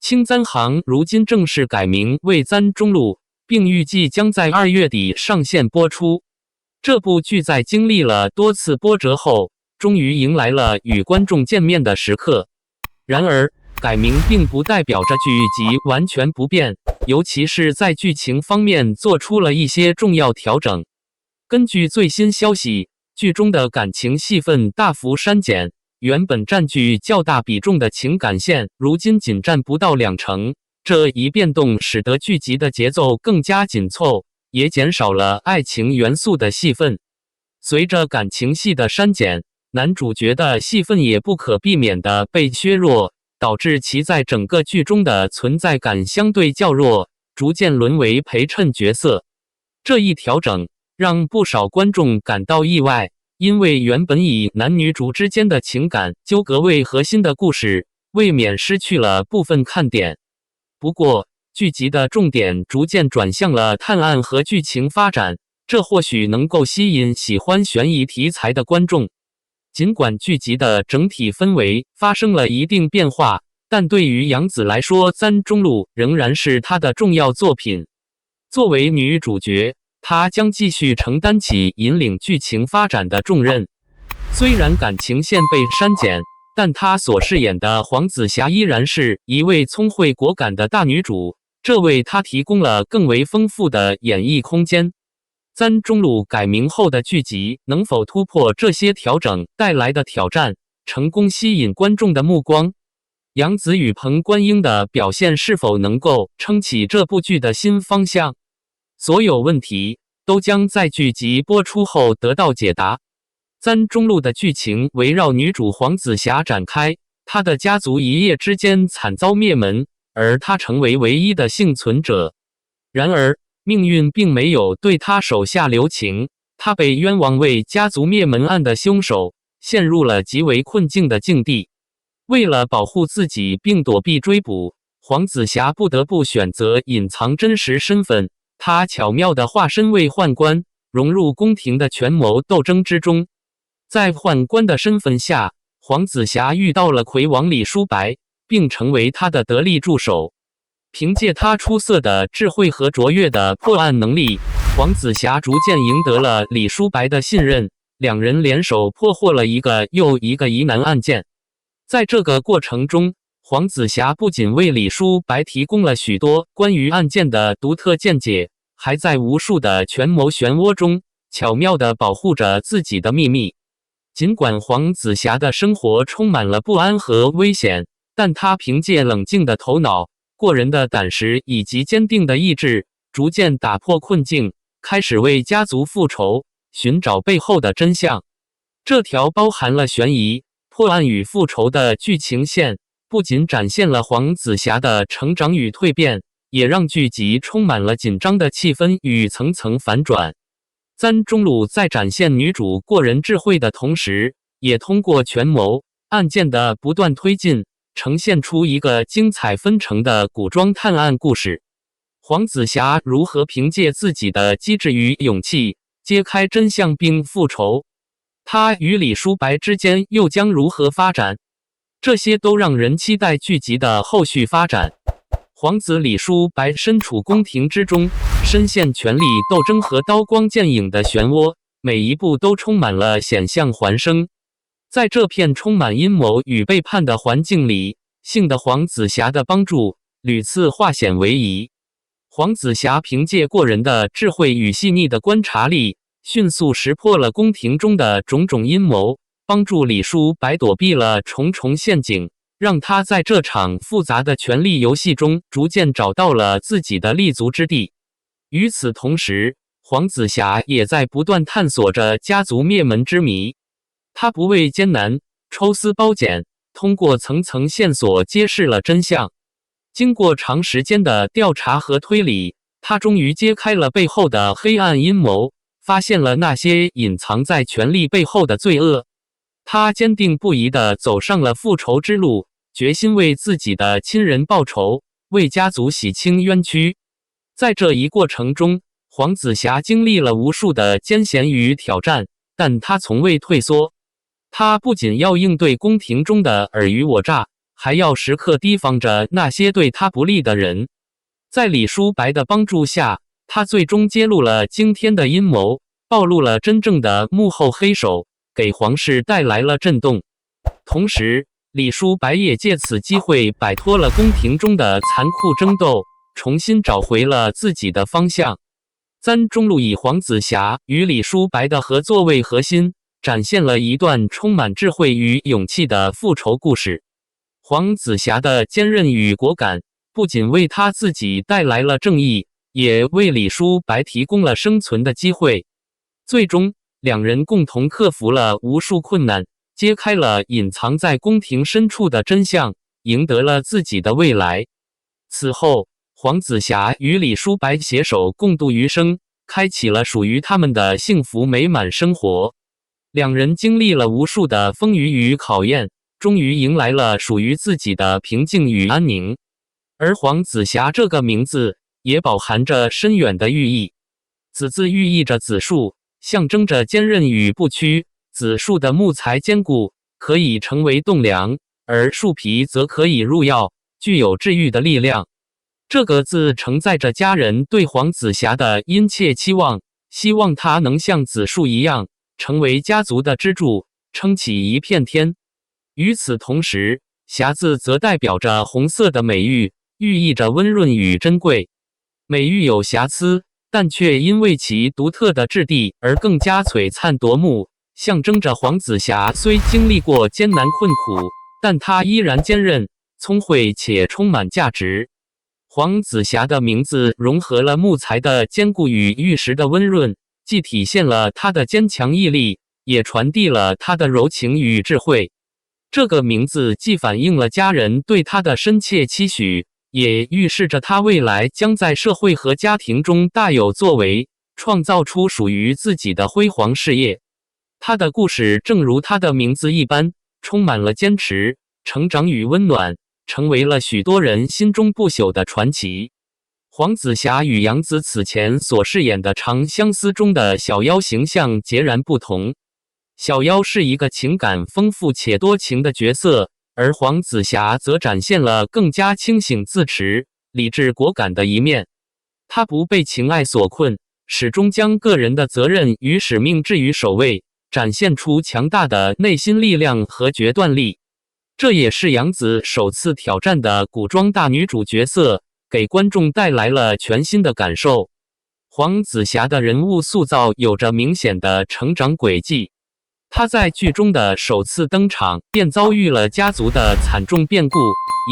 青簪行如今正式改名为簪中路，并预计将在2月底上线播出。这部剧在经历了多次波折后，终于迎来了与观众见面的时刻。然而，改名并不代表着剧集完全不变，尤其是在剧情方面做出了一些重要调整。根据最新消息，剧中的感情戏份大幅删减，原本占据较大比重的情感线，如今仅占不到20%。这一变动使得剧集的节奏更加紧凑，也减少了爱情元素的戏份。随着感情戏的删减，男主角的戏份也不可避免地被削弱，导致其在整个剧中的存在感相对较弱，逐渐沦为陪衬角色。这一调整让不少观众感到意外，因为原本以男女主之间的情感纠葛为核心的故事，未免失去了部分看点。不过，剧集的重点逐渐转向了探案和剧情发展，这或许能够吸引喜欢悬疑题材的观众。尽管剧集的整体氛围发生了一定变化，但对于杨紫来说，簪中路仍然是她的重要作品。作为女主角，她将继续承担起引领剧情发展的重任。虽然感情线被删减，但她所饰演的黄子霞依然是一位聪慧果敢的大女主，这为她提供了更为丰富的演绎空间。簪中路改名后的剧集能否突破这些调整带来的挑战，成功吸引观众的目光？杨紫与彭冠英的表现是否能够撑起这部剧的新方向？所有问题都将在剧集播出后得到解答。簪中路的剧情围绕女主黄子霞展开，她的家族一夜之间惨遭灭门，而她成为唯一的幸存者。然而，命运并没有对她手下留情，她被冤枉为家族灭门案的凶手，陷入了极为困境的境地。为了保护自己并躲避追捕，黄子霞不得不选择隐藏真实身份。她巧妙地化身为宦官，融入宫廷的权谋斗争之中。在宦官的身份下，黄子霞遇到了魁王李书白，并成为他的得力助手。凭借他出色的智慧和卓越的破案能力，黄子霞逐渐赢得了李书白的信任，两人联手破获了一个又一个疑难案件。在这个过程中，黄子霞不仅为李书白提供了许多关于案件的独特见解，还在无数的权谋漩涡中巧妙地保护着自己的秘密。尽管黄子霞的生活充满了不安和危险，但她凭借冷静的头脑、过人的胆识以及坚定的意志，逐渐打破困境，开始为家族复仇，寻找背后的真相。这条包含了悬疑、破案与复仇的剧情线，不仅展现了黄子霞的成长与蜕变，也让剧集充满了紧张的气氛与层层反转。簪中路在展现女主过人智慧的同时，也通过权谋、案件的不断推进，呈现出一个精彩纷呈的古装探案故事。黄子霞如何凭借自己的机智与勇气揭开真相并复仇？她与李书白之间又将如何发展？这些都让人期待剧集的后续发展。皇子李书白身处宫廷之中，深陷权力斗争和刀光剑影的漩涡，每一步都充满了险象环生。在这片充满阴谋与背叛的环境里，幸得黄子霞的帮助，屡次化险为夷。黄子霞凭借过人的智慧与细腻的观察力，迅速识破了宫廷中的种种阴谋，帮助李书白躲避了重重陷阱，让他在这场复杂的权力游戏中逐渐找到了自己的立足之地。与此同时，黄子霞也在不断探索着家族灭门之谜。他不畏艰难，抽丝剥茧，通过层层线索揭示了真相。经过长时间的调查和推理，他终于揭开了背后的黑暗阴谋，发现了那些隐藏在权力背后的罪恶。他坚定不移地走上了复仇之路，决心为自己的亲人报仇，为家族洗清冤屈。在这一过程中，黄子霞经历了无数的艰险与挑战，但她从未退缩。她不仅要应对宫廷中的尔虞我诈，还要时刻提防着那些对他不利的人。在李叔白的帮助下，他最终揭露了惊天的阴谋，暴露了真正的幕后黑手，给皇室带来了震动。同时，李叔白也借此机会摆脱了宫廷中的残酷争斗，重新找回了自己的方向。簪中路以黄子霞与李叔白的合作为核心，展现了一段充满智慧与勇气的复仇故事。黄子霞的坚韧与果敢，不仅为他自己带来了正义，也为李叔白提供了生存的机会。最终，两人共同克服了无数困难，揭开了隐藏在宫廷深处的真相，赢得了自己的未来。此后，黄子霞与李叔白携手共度余生，开启了属于他们的幸福美满生活。两人经历了无数的风雨与考验，终于迎来了属于自己的平静与安宁。而黄子霞这个名字也饱含着深远的寓意。子字寓意着子树，象征着坚韧与不屈。子树的木材坚固，可以成为栋梁，而树皮则可以入药，具有治愈的力量。这个字承载着家人对黄子霞的殷切期望，希望她能像子树一样，成为家族的支柱，撑起一片天。与此同时，霞字则代表着红色的美玉，寓意着温润与珍贵。美玉有瑕疵，但却因为其独特的质地而更加璀璨夺目，象征着黄子霞虽经历过艰难困苦，但她依然坚韧、聪慧且充满价值。黄子霞的名字融合了木材的坚固与玉石的温润，既体现了她的坚强毅力，也传递了她的柔情与智慧。这个名字既反映了家人对她的深切期许，也预示着她未来将在社会和家庭中大有作为，创造出属于自己的辉煌事业。她的故事正如她的名字一般，充满了坚持、成长与温暖，成为了许多人心中不朽的传奇。黄子霞与杨紫此前所饰演的《长相思》中的小妖形象截然不同。小妖是一个情感丰富且多情的角色，而黄子霞则展现了更加清醒自持、理智果敢的一面。她不被情爱所困，始终将个人的责任与使命置于首位，展现出强大的内心力量和决断力。这也是杨紫首次挑战的古装大女主角色，给观众带来了全新的感受。黄子霞的人物塑造有着明显的成长轨迹。她在剧中的首次登场便遭遇了家族的惨重变故，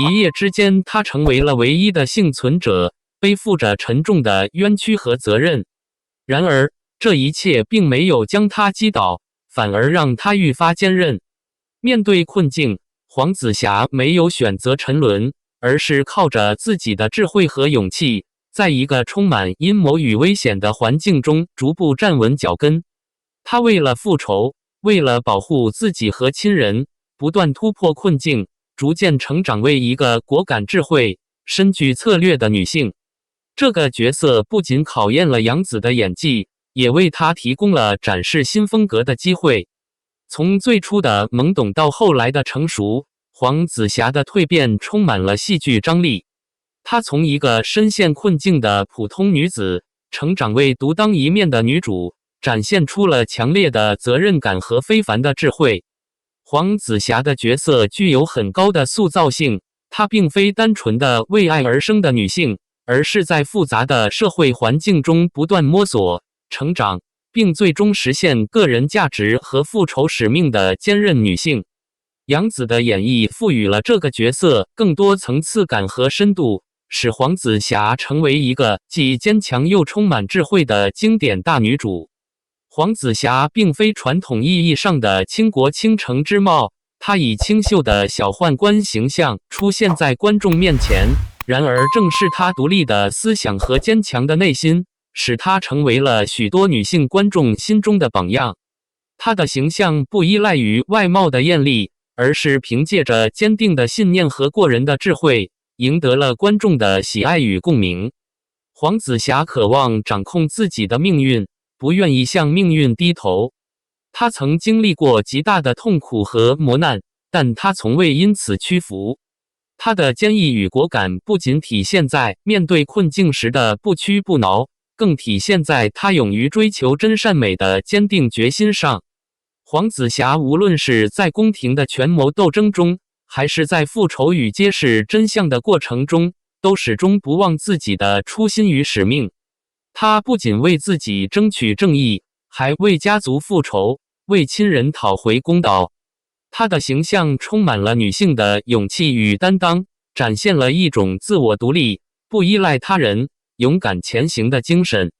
一夜之间她成为了唯一的幸存者，背负着沉重的冤屈和责任。然而，这一切并没有将她击倒，反而让她愈发坚韧。面对困境，黄子霞没有选择沉沦，而是靠着自己的智慧和勇气，在一个充满阴谋与危险的环境中逐步站稳脚跟。她为了复仇，为了保护自己和亲人，不断突破困境，逐渐成长为一个果敢智慧、深具策略的女性。这个角色不仅考验了杨紫的演技，也为她提供了展示新风格的机会。从最初的懵懂到后来的成熟，黄子霞的蜕变充满了戏剧张力。她从一个深陷困境的普通女子，成长为独当一面的女主，展现出了强烈的责任感和非凡的智慧。黄子霞的角色具有很高的塑造性，她并非单纯的为爱而生的女性，而是在复杂的社会环境中不断摸索、成长，并最终实现个人价值和复仇使命的坚韧女性。杨紫的演绎赋予了这个角色更多层次感和深度，使黄子霞成为一个既坚强又充满智慧的经典大女主。黄子霞并非传统意义上的倾国倾城之貌，她以清秀的小宦官形象出现在观众面前。然而，正是她独立的思想和坚强的内心，使她成为了许多女性观众心中的榜样。她的形象不依赖于外貌的艳丽，而是凭借着坚定的信念和过人的智慧，赢得了观众的喜爱与共鸣。黄子霞渴望掌控自己的命运，不愿意向命运低头。她曾经历过极大的痛苦和磨难，但她从未因此屈服。他的坚毅与果敢不仅体现在面对困境时的不屈不挠，更体现在他勇于追求真善美的坚定决心上。黄子霞无论是在宫廷的权谋斗争中，还是在复仇与揭示真相的过程中，都始终不忘自己的初心与使命。他不仅为自己争取正义，还为家族复仇，为亲人讨回公道。她的形象充满了女性的勇气与担当，展现了一种自我独立、不依赖他人、勇敢前行的精神。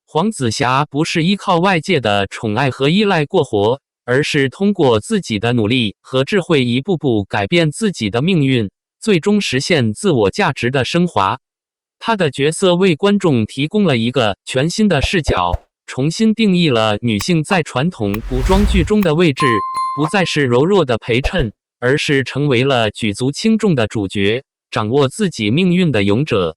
黄子霞不是依靠外界的宠爱和依赖过活，而是通过自己的努力和智慧一步步改变自己的命运，最终实现自我价值的升华。她的角色为观众提供了一个全新的视角，重新定义了女性在传统古装剧中的位置，不再是柔弱的陪衬，而是成为了举足轻重的主角，掌握自己命运的勇者。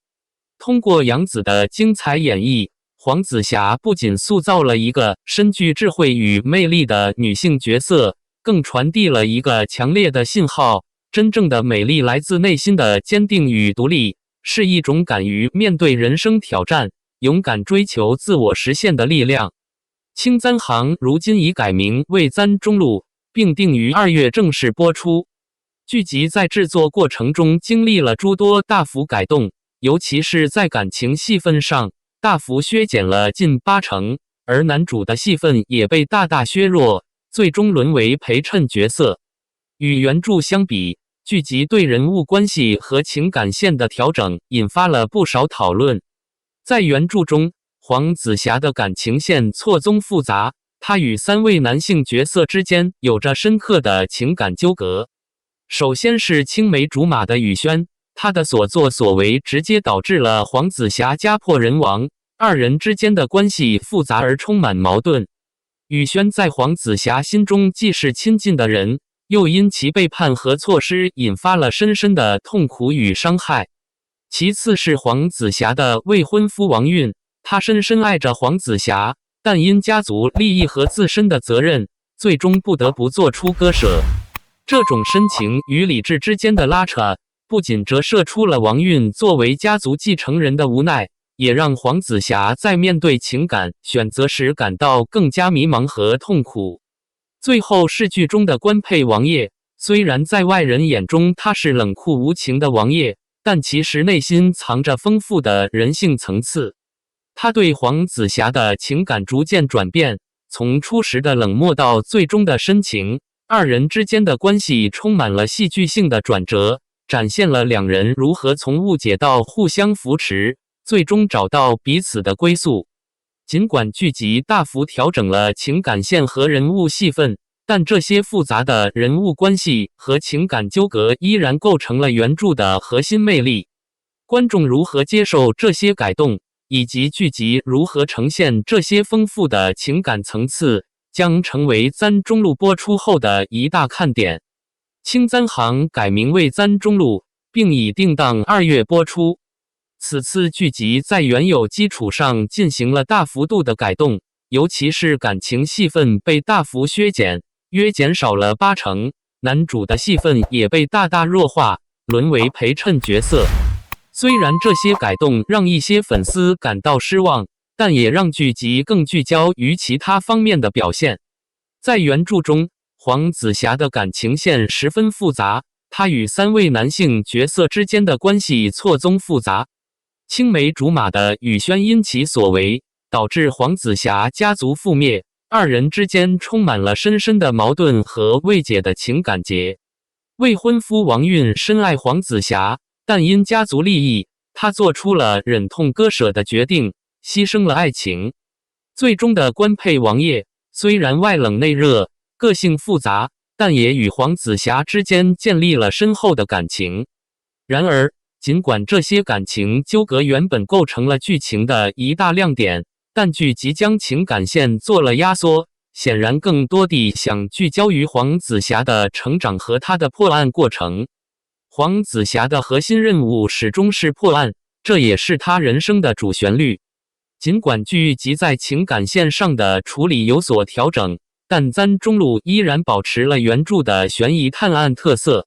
通过杨紫的精彩演绎，黄子霞不仅塑造了一个深具智慧与魅力的女性角色，更传递了一个强烈的信号：真正的美丽来自内心的坚定与独立，是一种敢于面对人生挑战、勇敢追求自我实现的力量。青簪行如今已改名为簪中路，并定于2月正式播出。剧集在制作过程中经历了诸多大幅改动，尤其是在感情戏份上，大幅削减了近80%，而男主的戏份也被大大削弱，最终沦为陪衬角色。与原著相比，剧集对人物关系和情感线的调整引发了不少讨论。在原著中，黄子霞的感情线错综复杂，她与3位男性角色之间有着深刻的情感纠葛。首先是青梅竹马的宇轩，他的所作所为直接导致了黄子霞家破人亡，二人之间的关系复杂而充满矛盾。宇轩在黄子霞心中既是亲近的人，又因其背叛和错失引发了深深的痛苦与伤害。其次是黄子霞的未婚夫王运，他深深爱着黄子霞，但因家族利益和自身的责任，最终不得不做出割舍。这种深情与理智之间的拉扯，不仅折射出了王运作为家族继承人的无奈，也让黄子霞在面对情感选择时感到更加迷茫和痛苦。最后是剧中的官配王爷，虽然在外人眼中他是冷酷无情的王爷，但其实内心藏着丰富的人性层次。他对黄子霞的情感逐渐转变，从初时的冷漠到最终的深情，二人之间的关系充满了戏剧性的转折，展现了两人如何从误解到互相扶持，最终找到彼此的归宿。尽管剧集大幅调整了情感线和人物戏份，但这些复杂的人物关系和情感纠葛依然构成了原著的核心魅力。观众如何接受这些改动，以及剧集如何呈现这些丰富的情感层次，将成为簪中路播出后的一大看点。青簪行改名为簪中路，并已定档2月播出。此次剧集在原有基础上进行了大幅度的改动，尤其是感情戏份被大幅削减，约减少了80%，男主的戏份也被大大弱化，沦为陪衬角色。虽然这些改动让一些粉丝感到失望，但也让剧集更聚焦于其他方面的表现。在原著中，黄子霞的感情线十分复杂，她与3位男性角色之间的关系错综复杂。青梅竹马的宇轩因其所为，导致黄子霞家族覆灭，二人之间充满了深深的矛盾和未解的情感结。未婚夫王运深爱黄子霞，但因家族利益，他做出了忍痛割舍的决定，牺牲了爱情。最终的官配王爷虽然外冷内热，个性复杂，但也与黄子霞之间建立了深厚的感情。然而，尽管这些感情纠葛原本构成了剧情的一大亮点，但剧集将情感线做了压缩，显然更多地想聚焦于黄子霞的成长和她的破案过程。黄子霞的核心任务始终是破案，这也是她人生的主旋律。尽管剧集在情感线上的处理有所调整，但簪中路依然保持了原著的悬疑探案特色。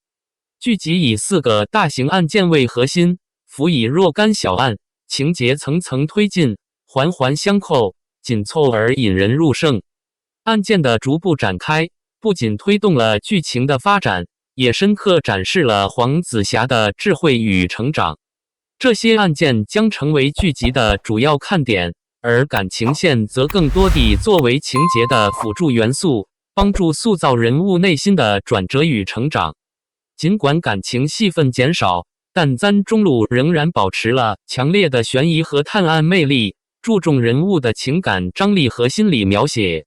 剧集以4个大型案件为核心，辅以若干小案，情节层层推进，环环相扣，紧凑而引人入胜。案件的逐步展开，不仅推动了剧情的发展，也深刻展示了黄子霞的智慧与成长。这些案件将成为剧集的主要看点，而感情线则更多地作为情节的辅助元素，帮助塑造人物内心的转折与成长。尽管感情戏份减少，但簪中路仍然保持了强烈的悬疑和探案魅力，注重人物的情感张力和心理描写。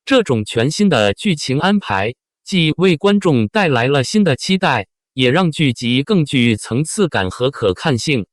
这种全新的剧情安排，既为观众带来了新的期待，也让剧集更具层次感和可看性。